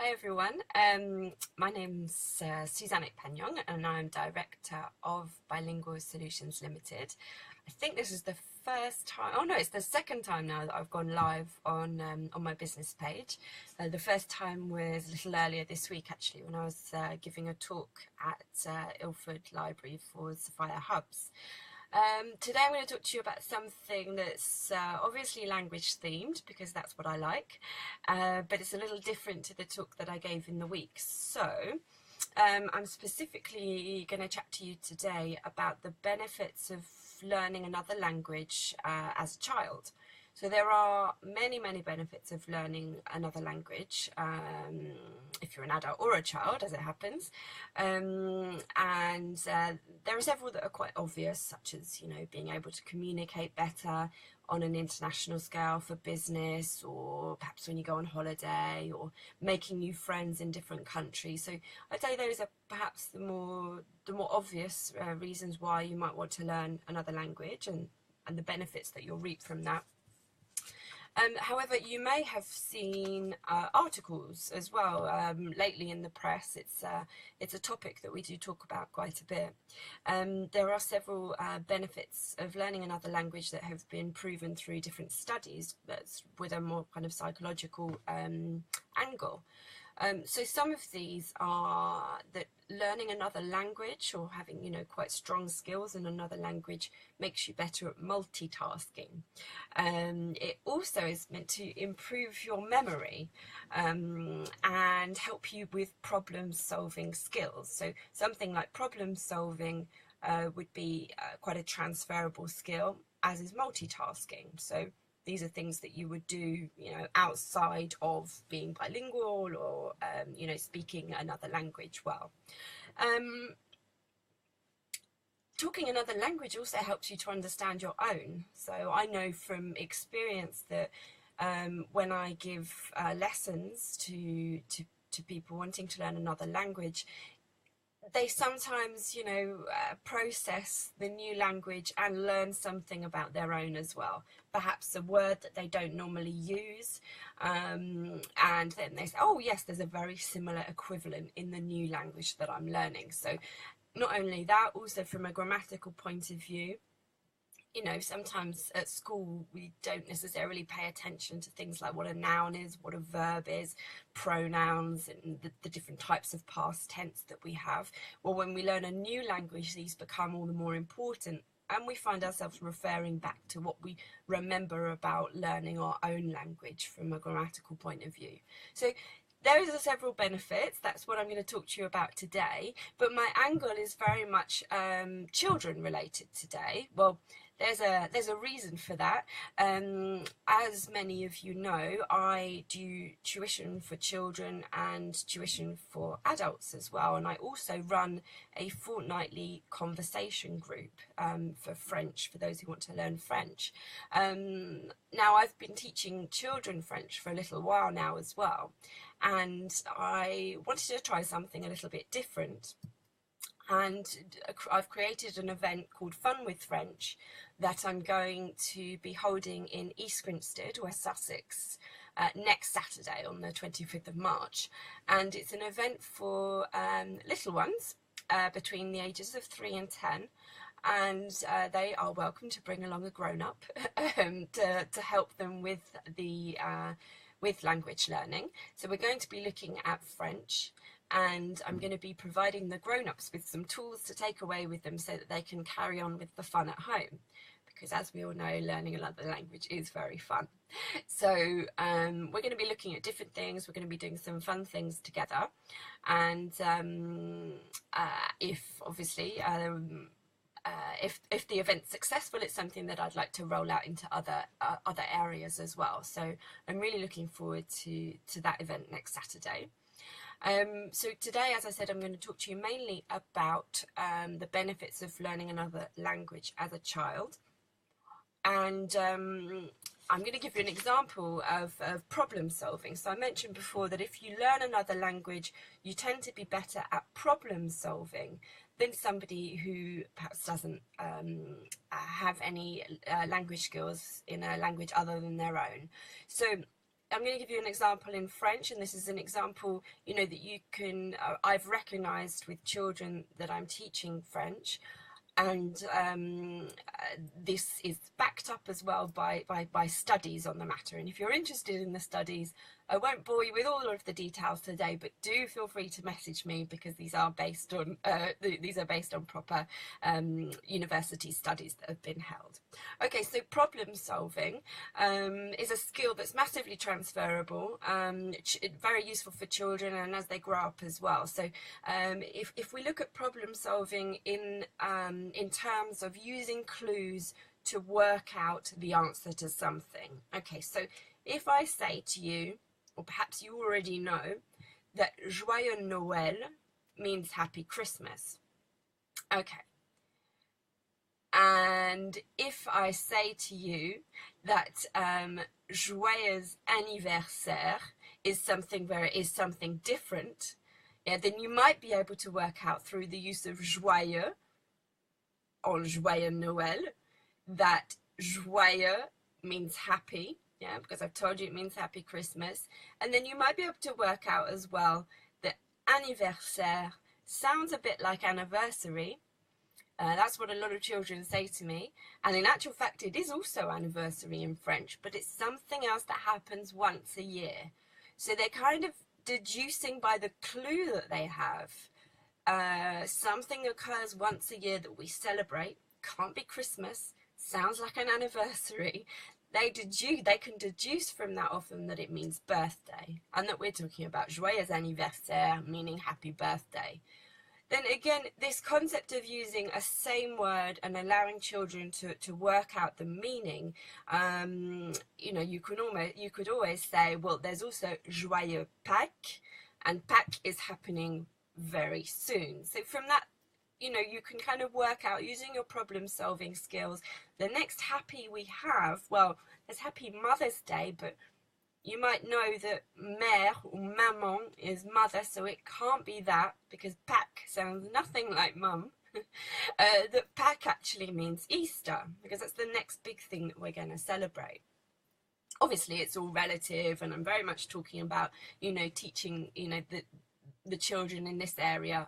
Hi everyone, my name's Susanne Pagnon and I'm Director of Bilingual Solutions Limited. I think this is the first time, oh no, it's the second time now that I've gone live on my business page. The first time was a little earlier this week actually, when I was giving a talk at Ilford Library for Sophia Hubs. Today I'm going to talk to you about something that's obviously language themed, because that's what I like, but it's a little different to the talk that I gave in the week. So I'm specifically going to chat to you today about the benefits of learning another language as a child. So there are many benefits of learning another language, if you're an adult or a child, as it happens. There are several that are quite obvious, such as, being able to communicate better on an international scale for business, or perhaps when you go on holiday, or making new friends in different countries. So I'd say those are perhaps the more obvious reasons why you might want to learn another language, and the benefits that you'll reap from that. However, you may have seen articles as well lately in the press. It's a topic that we do talk about quite a bit. There are several benefits of learning another language that have been proven through different studies, that's with a more kind of psychological angle. So some of these are that learning another language, or having quite strong skills in another language, makes you better at multitasking. It also is meant to improve your memory and help you with problem solving skills. So something like problem solving would be quite a transferable skill, as is multitasking. So these are things that you would do, outside of being bilingual, or, speaking another language well. Talking another language also helps you to understand your own. So I know from experience that when I give lessons to people wanting to learn another language, they sometimes, process the new language and learn something about their own as well. Perhaps a word that they don't normally use, and then they say, oh yes, there's a very similar equivalent in the new language that I'm learning. So not only that, also from a grammatical point of view, sometimes at school we don't necessarily pay attention to things like what a noun is, what a verb is, pronouns, and the different types of past tense that we have. Well, when we learn a new language, these become all the more important, and we find ourselves referring back to what we remember about learning our own language from a grammatical point of view. So those are several benefits. That's what I'm going to talk to you about today. But my angle is very much children related today. Well, there's a reason for that. As many of you know, I do tuition for children and tuition for adults as well, and I also run a fortnightly conversation group for French, for those who want to learn French. Now, I've been teaching children French for a little while now as well, and I wanted to try something a little bit different. And I've created an event called Fun with French that I'm going to be holding in East Grinstead, West Sussex, next Saturday on the 25th of March. And it's an event for little ones between the ages of 3 and 10. And they are welcome to bring along a grown-up to help them with with language learning. So we're going to be looking at French, and I'm going to be providing the grown-ups with some tools to take away with them so that they can carry on with the fun at home. Because as we all know, learning another language is very fun. So we're going to be looking at different things. We're going to be doing some fun things together. And if obviously, if the event's successful, it's something that I'd like to roll out into other areas as well. So I'm really looking forward to that event next Saturday. So today, as I said, I'm going to talk to you mainly about the benefits of learning another language as a child. And I'm going to give you an example of problem solving. So I mentioned before that if you learn another language, you tend to be better at problem solving than somebody who perhaps doesn't have any language skills in a language other than their own. So I'm going to give you an example in French, and this is an example, you know, that you can, I've recognized with children that I'm teaching French. And this is backed up as well by studies on the matter. And if you're interested in the studies, I won't bore you with all of the details today, but do feel free to message me, because these are based on proper university studies that have been held. Okay, so problem solving is a skill that's massively transferable, very useful for children and as they grow up as well. So if we look at problem solving in terms of using clues to work out the answer to something. Okay, so if I say to you, or perhaps you already know, that Joyeux Noël means Happy Christmas. Okay. And if I say to you that Joyeux Anniversaire is something different, yeah, then you might be able to work out through the use of joyeux on Joyeux Noël that joyeux means happy, yeah, because I've told you it means Happy Christmas. And then you might be able to work out as well that anniversaire sounds a bit like anniversary. That's what a lot of children say to me. And in actual fact, it is also anniversary in French, but it's something else that happens once a year. So they're kind of deducing by the clue that they have. Something occurs once a year that we celebrate, can't be Christmas, sounds like an anniversary. They can deduce from that often that it means birthday, and that we're talking about joyeux anniversaire, meaning happy birthday. Then again, this concept of using a same word and allowing children to work out the meaning, you know, you could always say, well, there's also joyeux Pâques, and Pâques is happening very soon. So from that, you know, you can kind of work out, using your problem solving skills, the next happy we have, well, there's Happy Mother's Day, but you might know that mère or maman is mother, so it can't be that, because Pâques sounds nothing like mum. That Pâques actually means Easter, because that's the next big thing that we're going to celebrate. Obviously, it's all relative, and I'm very much talking about, you know, teaching, you know, the children in this area,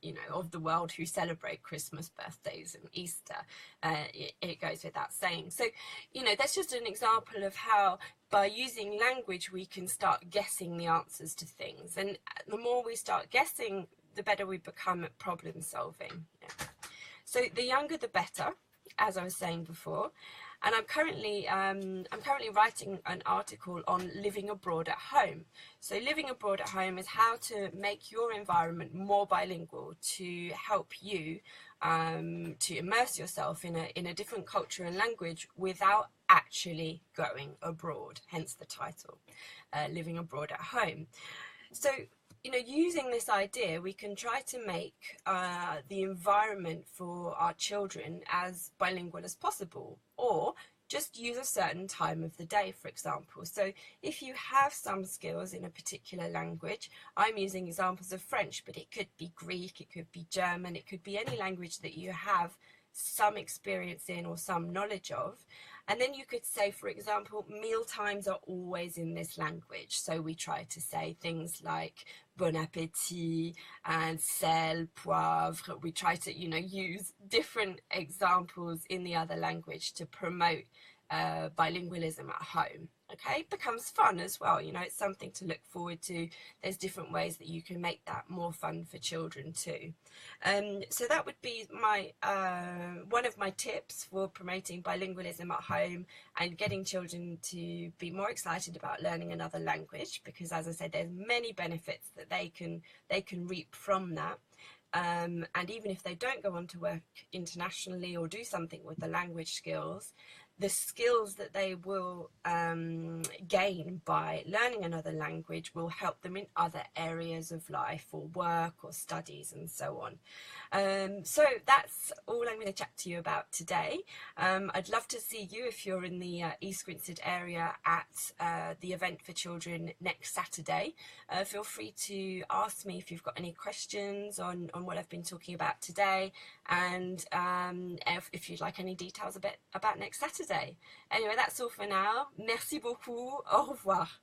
you know, of the world who celebrate Christmas, birthdays and Easter. It goes without saying. So, you know, that's just an example of how by using language we can start guessing the answers to things. And the more we start guessing, the better we become at problem solving. Yeah. So the younger the better, as I was saying before. And I'm currently writing an article on living abroad at home. So living abroad at home is how to make your environment more bilingual, to help you to immerse yourself in a different culture and language without actually going abroad, hence the title, Living Abroad at Home. So, you know, using this idea, we can try to make the environment for our children as bilingual as possible, or just use a certain time of the day, for example. So if you have some skills in a particular language, I'm using examples of French, but it could be Greek, it could be German, it could be any language that you have some experience in or some knowledge of. And then you could say, for example, meal times are always in this language. So we try to say things like bon appétit and sel, poivre. We try to, you know, use different examples in the other language to promote bilingualism at home. Okay, it becomes fun as well. You know, it's something to look forward to. There's different ways that you can make that more fun for children too. So that would be my one of my tips for promoting bilingualism at home and getting children to be more excited about learning another language, because as I said, there's many benefits that they can reap from that. And even if they don't go on to work internationally or do something with the language skills, the skills that they will gain by learning another language will help them in other areas of life or work or studies and so on. So that's all I'm going to chat to you about today. I'd love to see you if you're in the East Grinstead area at the event for children next Saturday. Feel free to ask me if you've got any questions on what I've been talking about today, and if you'd like any details about next Saturday. today. Anyway, that's all for now. Merci beaucoup. Au revoir.